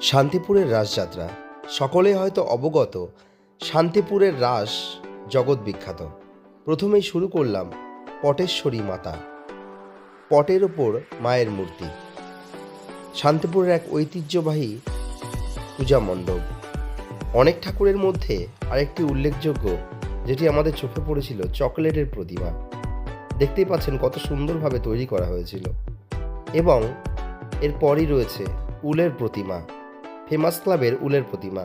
শান্তিপুরের রাসযাত্রা সকলেই হয়তো অবগত। শান্তিপুরের রাস জগৎ বিখ্যাত। প্রথমেই শুরু করলাম পটেশ্বরী মাতা, পটের ওপর মায়ের মূর্তি। শান্তিপুরের এক ঐতিহ্যবাহী পূজা মণ্ডপ। অনেক ঠাকুরের মধ্যে আরেকটি উল্লেখযোগ্য যেটি আমাদের চোখে পড়েছিল, চকলেটের প্রতিমা। দেখতেই পাচ্ছেন কত সুন্দরভাবে তৈরি করা হয়েছিল। এবং এরপরই রয়েছে উলের প্রতিমা, ফেমাস ক্লাবের উলের প্রতিমা,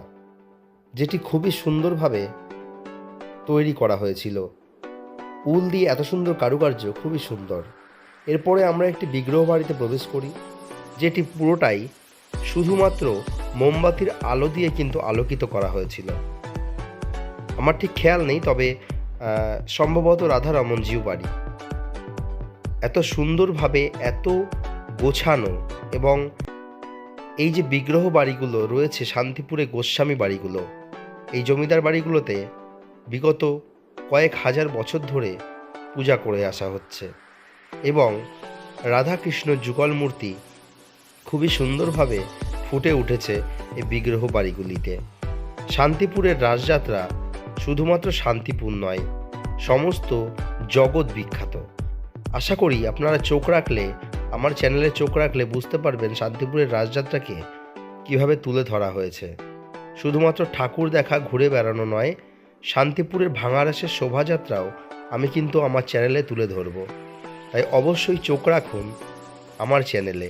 যেটি খুবই সুন্দরভাবে তৈরি করা হয়েছিল। উল দিয়ে এত সুন্দর কারুকার্য, খুবই সুন্দর। এরপরে আমরা একটি বিগ্রহ বাড়িতে প্রবেশ করি, যেটি পুরোটাই শুধুমাত্র মোমবাতির আলো দিয়ে কিন্তু আলোকিত করা হয়েছিল। আমার ঠিক খেয়াল নেই, তবে সম্ভবত রাধারমন জিউ বাড়ি। এত সুন্দরভাবে, এত গোছানো। এবং এই যে বিগ্রহ বাড়িগুলো রয়েছে শান্তিপুরে, গোস্বামী বাড়িগুলো, এই জমিদার বাড়িগুলোতে বিগত কয়েক হাজার বছর ধরে পূজা করে আসা হচ্ছে। এবং রাধাকৃষ্ণ যুগল মূর্তি খুবই সুন্দরভাবে ফুটে উঠেছে এই বিগ্রহ বাড়িগুলিতে। শান্তিপুরের রাসযাত্রা শুধুমাত্র শান্তিপুর নয়, সমস্ত জগৎ বিখ্যাত। আশা করি আপনারা চোখ রাখলে, আমার চ্যানেলে চোখ রাখলে বুঝতে পারবেন শান্তিপুরের রাসযাত্রাকে কিভাবে তুলে ধরা হয়েছে। শুধুমাত্র ঠাকুর দেখা, ঘুরে বেড়ানো নয়, শান্তিপুরের ভাঙারাসের শোভাযাত্রাও আমি কিন্তু আমার চ্যানেলে তুলে ধরব। তাই অবশ্যই চোখ রাখুন আমার চ্যানেলে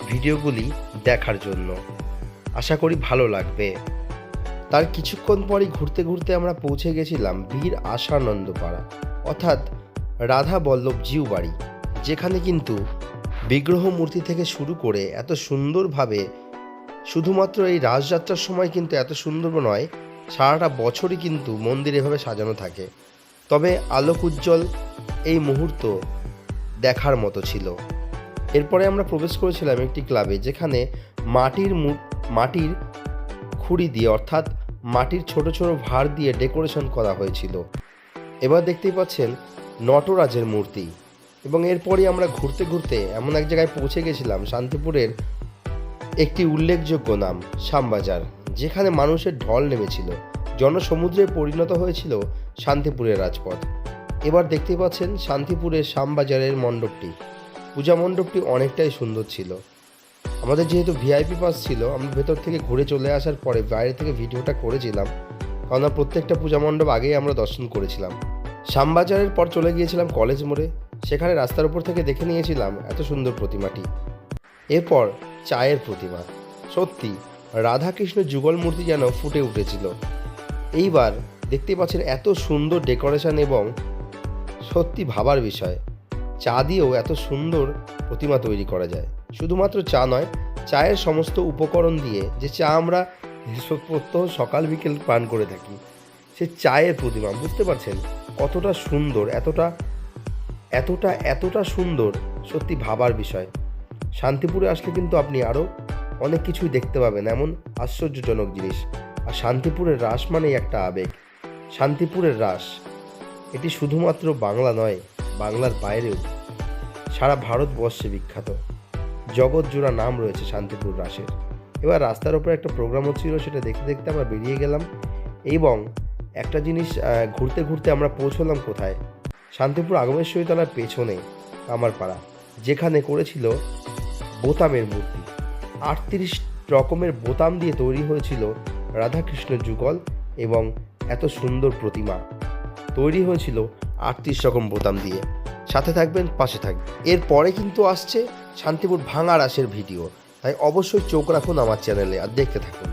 ভিডিওগুলি দেখার জন্য। আশা করি ভালো লাগবে। তার কিছুক্ষণ পরই ঘুরতে ঘুরতে আমরা পৌঁছে গেছিলাম বীর আশানন্দ পাড়া, অর্থাৎ রাধা বল্লভ জিউ বাড়ি, যেখানে কিন্তু বিগ্রহ মূর্তি থেকে শুরু করে এত সুন্দরভাবে, শুধুমাত্র এই রাসযাত্রার সময় কিন্তু এত সুন্দর নয়, সারাটা বছরই কিন্তু মন্দির এভাবে সাজানো থাকে। তবে আলোক উজ্জ্বল এই মুহূর্ত দেখার মতো ছিল। এরপরে আমরা প্রবেশ করেছিলাম একটি ক্লাবে, যেখানে মাটির খুঁড়ি দিয়ে, অর্থাৎ মাটির ছোট ছোট ভাঁড় দিয়ে ডেকোরেশন করা হয়েছিল। এবার দেখতেই পাচ্ছেন নটরাজের মূর্তি। এবং এরপরই আমরা ঘুরতে ঘুরতে এমন এক জায়গায় পৌঁছে গেছিলাম, শান্তিপুরের একটি উল্লেখযোগ্য নাম শ্যামবাজার, যেখানে মানুষের ঢল নেমেছিল, জনসমুদ্রে পরিণত হয়েছিল শান্তিপুরের রাজপথ। এবার দেখতে পাচ্ছেন শান্তিপুরের শ্যামবাজারের মণ্ডপটি, পূজা মণ্ডপটি অনেকটাই সুন্দর ছিল। আমাদের যেহেতু ভিআইপি পাস ছিল, আমরা ভেতর থেকে ঘুরে চলে আসার পরে বাইরে থেকে ভিডিওটা করেছিলাম, কারণ প্রত্যেকটা পূজা মণ্ডপ আগেই আমরা দর্শন করেছিলাম। শ্যামবাজারের পর চলে গিয়েছিলাম কলেজ মোড়ে, সেখানে রাস্তার উপর থেকে দেখে নিয়েছিলাম এত সুন্দর প্রতিমাটি। এরপর চায়ের প্রতিমা, সত্যি রাধাকৃষ্ণ যুগল মূর্তি যেন ফুটে উঠেছিল। এইবার দেখতে পাচ্ছেন এত সুন্দর ডেকোরেশন, এবং সত্যি ভাবার বিষয়, চা দিয়েও এত সুন্দর প্রতিমা তৈরি করা যায়। শুধুমাত্র চা নয়, চায়ের সমস্ত উপকরণ দিয়ে, যে চা আমরা প্রত্যহ সকাল বিকেল পান করে থাকি, সে চায়ের প্রতিমা, বুঝতে পারছেন কতটা সুন্দর, এতটা সুন্দর, সত্যি ভাবার বিষয়। শান্তিপুরে আসলে কিন্তু আপনি আরও অনেক কিছুই দেখতে পাবেন, এমন আশ্চর্যজনক জিনিস। আর শান্তিপুরের রাস মানেই একটা আবেগ। শান্তিপুরের রাস এটি শুধুমাত্র বাংলা নয়, বাংলার বাইরেও সারা ভারতবর্ষে বিখ্যাত। জগৎ জোড়া নাম রয়েছে শান্তিপুর রাসের। এবার রাস্তার ওপর একটা প্রোগ্রাম হচ্ছিল, সেটা দেখতে দেখতে আমরা বেরিয়ে গেলাম। এবং একটা জিনিস, ঘুরতে ঘুরতে আমরা পৌঁছলাম কোথায়, শান্তিপুর আগমেশ্বরী তলার পেছনে আমার পাড়া, যেখানে করেছিল বোতামের মূর্তি। 38 রকমের বোতাম দিয়ে তৈরি হয়েছিল রাধাকৃষ্ণ যুগল, এবং এত সুন্দর প্রতিমা তৈরি হয়েছিল 38 রকম বোতাম দিয়ে। সাথে থাকবেন, পাশে থাকবেন। এরপরে কিন্তু আসছে শান্তিপুর ভাঙা রাসের ভিডিও, তাই অবশ্যই চোখ রাখুন আমার চ্যানেলে আর দেখতে থাকুন।